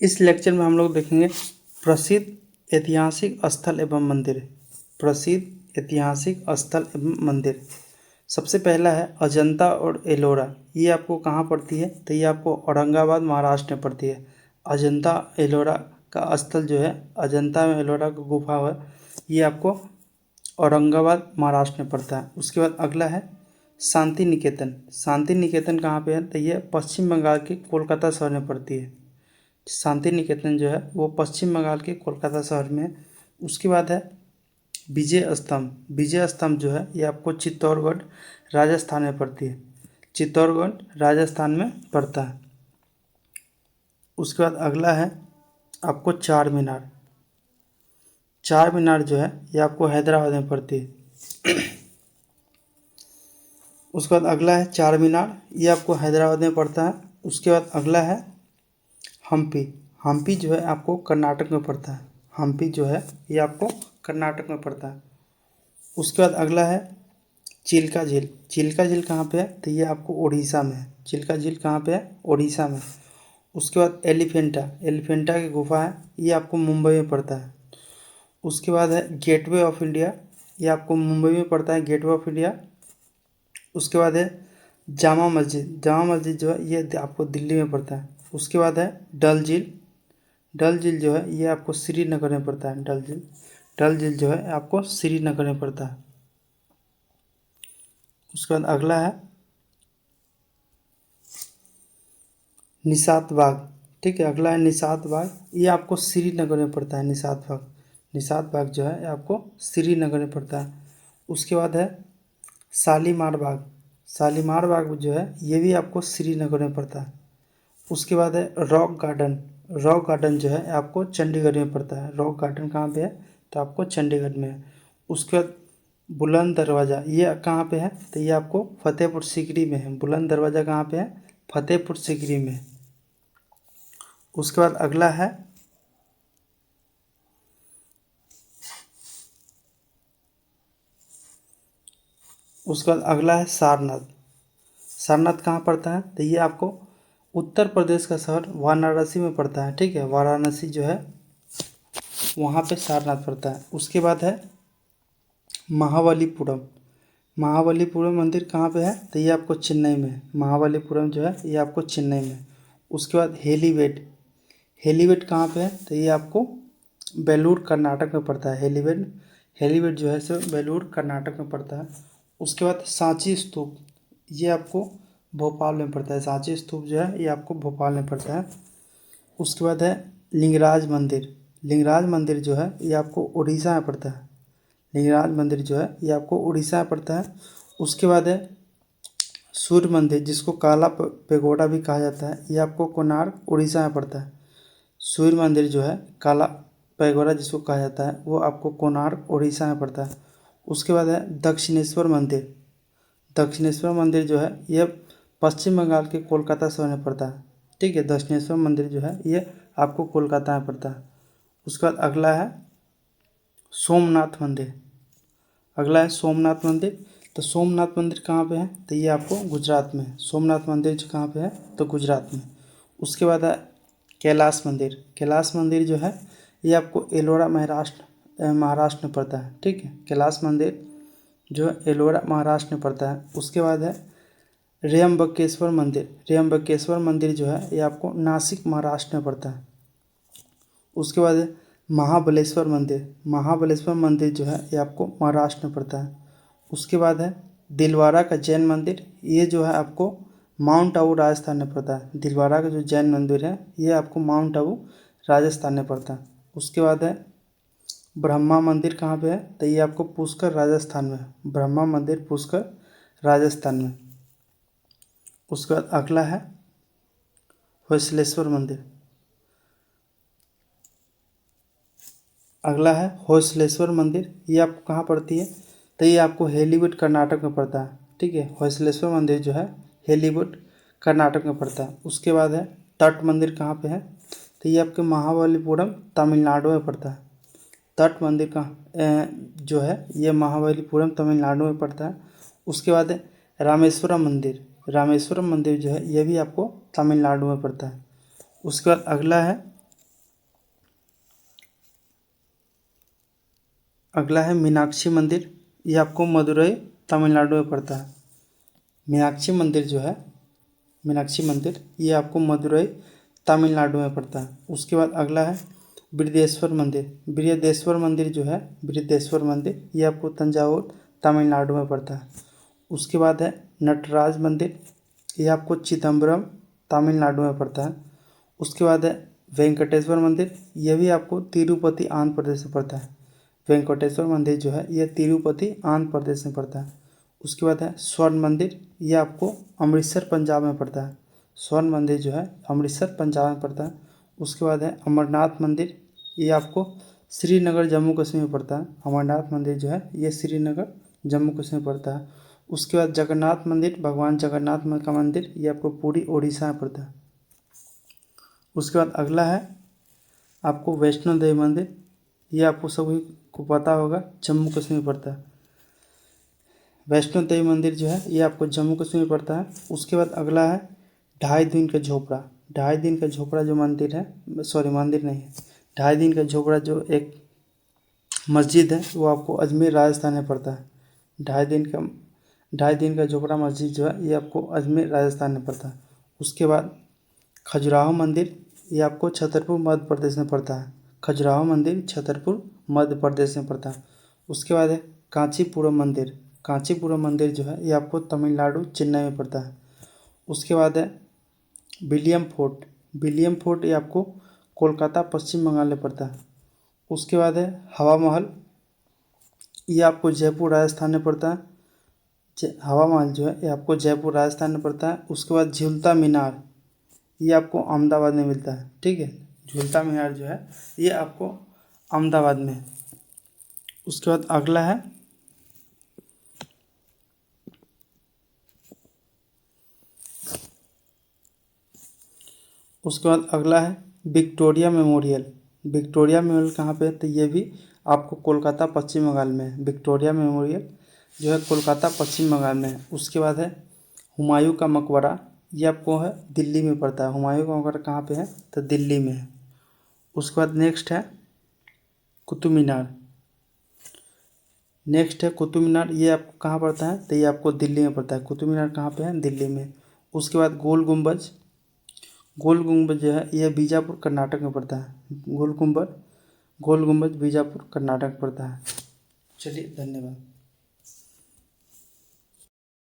इस लेक्चर में हम लोग देखेंगे प्रसिद्ध ऐतिहासिक स्थल एवं मंदिर। प्रसिद्ध ऐतिहासिक स्थल एवं मंदिर। सबसे पहला है अजंता और एलोरा। ये आपको कहाँ पड़ती है? तो ये आपको औरंगाबाद महाराष्ट्र में पड़ती है। अजंता एलोरा का स्थल जो है, अजंता में एलोरा का गुफा है, ये आपको औरंगाबाद महाराष्ट्र में पड़ता है। उसके बाद अगला है शांति निकेतन। शांति निकेतन कहाँ पे है? तो ये पश्चिम बंगाल के कोलकाता शहर में पड़ती है। शांति निकेतन जो है वो पश्चिम बंगाल के कोलकाता शहर में है। उसके बाद है विजय स्तंभ। विजय स्तंभ जो है ये आपको चित्तौड़गढ़ राजस्थान में पड़ती है। चित्तौड़गढ़ राजस्थान में पड़ता है। उसके बाद अगला है आपको चार मीनार। चार मीनार जो है ये आपको हैदराबाद में पड़ती है। उसके बाद अगला है चार मीनार, ये आपको हैदराबाद में पड़ता है। उसके बाद अगला है हम्पी। हम्पी जो है आपको कर्नाटक में पड़ता है। हम्पी जो है ये आपको कर्नाटक में पड़ता है। उसके बाद अगला है चिल्का झील। चिल्का झील कहाँ पे है? तो ये आपको उड़ीसा में है। चिल्का झील कहाँ पे है? उड़ीसा में। उसके बाद एलिफेंटा। एलिफेंटा की गुफा है, ये आपको मुंबई में पड़ता है। उसके बाद है गेटवे ऑफ इंडिया। ये आपको मुंबई में पड़ता है, गेटवे ऑफ इंडिया। उसके बाद है जामा मस्जिद। जामा मस्जिद जो है ये आपको दिल्ली में पड़ता है। उसके बाद है डल झील। डल झील जो है ये आपको श्रीनगर में पड़ता है। डल झील, डल झील जो है आपको श्रीनगर में पड़ता है। उसके बाद अगला है निशात बाग। ठीक है, अगला है निशात बाग। ये आपको श्रीनगर में पड़ता है। निशात बाग, निशात बाग जो है आपको श्रीनगर में पड़ता है। उसके बाद है शालीमार बाग। शालीमार बाग जो है ये भी आपको श्रीनगर में पड़ता है। उसके बाद है रॉक गार्डन। रॉक गार्डन जो है आपको चंडीगढ़ में पड़ता है। रॉक गार्डन कहाँ पे है? तो आपको चंडीगढ़ में है। उसके बाद बुलंद दरवाज़ा, ये कहाँ पे है? तो ये आपको फतेहपुर सीकरी में है। बुलंद दरवाज़ा कहाँ पे है? फतेहपुर सीकरी में। उसके बाद अगला है सारनाथ। सारनाथ कहाँ पड़ता है? तो ये आपको उत्तर प्रदेश का शहर वाराणसी में पड़ता है। ठीक है, वाराणसी जो है वहाँ पे सारनाथ पड़ता है। उसके बाद है महाबलीपुरम। महाबलीपुरम मंदिर कहाँ पे है? तो ये आपको चेन्नई में है। महाबलीपुरम जो है ये आपको चेन्नई में है। उसके बाद हेलीवेड। हेलीवेड कहाँ पे है? तो ये आपको बेलूर कर्नाटक में पड़ता है। हेलीवेड, हेलीवेड जो है सो बेलूर कर्नाटक में पड़ता है। उसके बाद सांची स्तूप, ये आपको भोपाल में पड़ता है। सांची स्तूप जो है ये आपको भोपाल में पड़ता है। उसके बाद है लिंगराज मंदिर। लिंगराज मंदिर जो है ये आपको उड़ीसा में पड़ता है। लिंगराज मंदिर जो है ये आपको उड़ीसा में पड़ता है। उसके बाद है सूर्य मंदिर, जिसको काला पेगोडा भी कहा जाता है, ये आपको कोणार्क उड़ीसा में पड़ता है। सूर्य मंदिर जो है काला पैगोडा जिसको कहा जाता है वो आपको कोणार्क उड़ीसा में पड़ता है। उसके बाद है दक्षिणेश्वर मंदिर। दक्षिणेश्वर मंदिर जो है ये पश्चिम बंगाल के कोलकाता शहर में पड़ता है। ठीक है, दक्षिणेश्वर मंदिर जो है ये आपको कोलकाता में पड़ता है। उसके बाद अगला है सोमनाथ मंदिर। अगला है सोमनाथ मंदिर। तो सोमनाथ मंदिर कहाँ पे है? तो ये आपको गुजरात में है। सोमनाथ मंदिर जो कहाँ पे है? तो गुजरात में। उसके बाद है कैलाश मंदिर। कैलाश मंदिर जो है ये आपको एलोरा महाराष्ट्र में पड़ता है। ठीक है, कैलाश मंदिर जो है एलोरा महाराष्ट्र में पड़ता है। उसके बाद है त्र्यंबकेश्वर मंदिर। त्र्यंबकेश्वर मंदिर जो है ये आपको नासिक महाराष्ट्र में पड़ता है। उसके बाद है महाबलेश्वर मंदिर। महाबलेश्वर मंदिर जो है ये आपको महाराष्ट्र में पड़ता है। उसके बाद है दिलवारा का जैन मंदिर। ये जो है आपको माउंट आबू राजस्थान में पड़ता है। दिलवारा का जो जैन मंदिर है ये आपको माउंट आबू राजस्थान में पड़ता है। उसके बाद है ब्रह्मा मंदिर। कहाँ पे है? तो ये आपको पुष्कर राजस्थान में है। ब्रह्मा मंदिर पुष्कर राजस्थान में। उसके बाद अगला है होयसलेश्वर मंदिर। अगला है होयसलेश्वर मंदिर। ये आपको कहाँ पड़ती है? तो ये आपको हेलीवुड कर्नाटक में पड़ता है। ठीक है, होयसलेश्वर मंदिर जो है हेलीवुड कर्नाटक में पड़ता है। उसके बाद है तट मंदिर। कहाँ पे है? तो ये आपके महाबलीपुरम तमिलनाडु में पड़ता है। तट मंदिर का जो है ये महाबलीपुरम तमिलनाडु में पड़ता है। उसके बाद है रामेश्वरम मंदिर। रामेश्वरम मंदिर जो है ये भी आपको तमिलनाडु में पड़ता है। उसके बाद अगला है अगला है मीनाक्षी मंदिर, ये आपको मदुरई तमिलनाडु में पड़ता है। मीनाक्षी मंदिर जो है, मीनाक्षी मंदिर ये आपको मदुरई तमिलनाडु में पड़ता है। उसके बाद अगला है बृहदेश्वर मंदिर। बृहदेश्वर मंदिर जो है, बृहदेश्वर मंदिर ये आपको तंजावुर तमिलनाडु में पड़ता है। उसके बाद है नटराज मंदिर, ये आपको चिदम्बरम तमिलनाडु में पड़ता है। उसके बाद है वेंकटेश्वर मंदिर, यह भी आपको तिरुपति आंध्र प्रदेश में पड़ता है। वेंकटेश्वर मंदिर जो है यह तिरुपति आंध्र प्रदेश में पड़ता है। उसके बाद है स्वर्ण मंदिर, ये आपको अमृतसर पंजाब में पड़ता है। स्वर्ण मंदिर जो है अमृतसर पंजाब में पड़ता है। उसके बाद है अमरनाथ मंदिर, ये आपको श्रीनगर जम्मू कश्मीर में पड़ता है। अमरनाथ मंदिर जो है ये श्रीनगर जम्मू कश्मीर में पड़ता है। उसके बाद जगन्नाथ मंदिर, भगवान जगन्नाथ का मंदिर, ये आपको पूरी उड़ीसा में पड़ता है। उसके बाद अगला है आपको वैष्णो देवी मंदिर, ये आपको सभी को पता होगा जम्मू कश्मीर में पड़ता है। वैष्णो देवी मंदिर जो है ये आपको जम्मू कश्मीर में पड़ता है। उसके बाद अगला है ढाई दिन का झोपड़ा। ढाई दिन का झोपड़ा जो मंदिर है, सॉरी मंदिर नहीं है, ढाई दिन का झोपड़ा जो एक मस्जिद है वो आपको अजमेर राजस्थान में पड़ता है। ढाई दिन का झोपड़ा मस्जिद जो है ये आपको अजमेर राजस्थान में पड़ता है। उसके बाद खजुराहो मंदिर, ये आपको छतरपुर मध्य प्रदेश में पड़ता है। खजुराहो मंदिर छतरपुर मध्य प्रदेश में पड़ता है। उसके बाद है कांचीपुरम मंदिर। कांचीपुरम मंदिर जो है ये आपको तमिलनाडु चेन्नई में पड़ता है। उसके बाद है विलियम फोर्ट। विलियम फोर्ट ये आपको कोलकाता पश्चिम बंगाल में पड़ता है। उसके बाद है हवा महल, ये आपको जयपुर राजस्थान में पड़ता है। हवा महल जो है ये आपको जयपुर राजस्थान में पड़ता है। उसके बाद झूलता मीनार, ये आपको अहमदाबाद में मिलता है। ठीक है, झूलता मीनार जो है ये आपको अहमदाबाद में है। उसके बाद अगला है विक्टोरिया मेमोरियल। विक्टोरिया मेमोरियल कहाँ पे है, तो ये भी आपको कोलकाता पश्चिम बंगाल में है। विक्टोरिया मेमोरियल जो है कोलकाता पश्चिम बंगाल में है। उसके बाद है हुमायूं का मकबरा, ये आपको है दिल्ली में पड़ता है। हुमायूं का मकबरा कहाँ पे है, तो दिल्ली में है। उसके बाद नेक्स्ट है कुतुब मीनार। ये आपको कहाँ पड़ता है, तो ये आपको दिल्ली में पड़ता है। कुतुब मीनार कहाँ पे है, दिल्ली में। उसके बाद गोल गुंबज जो है यह बीजापुर कर्नाटक में पड़ता है। गोल गुंबज बीजापुर कर्नाटक में पड़ता है। चलिए, धन्यवाद।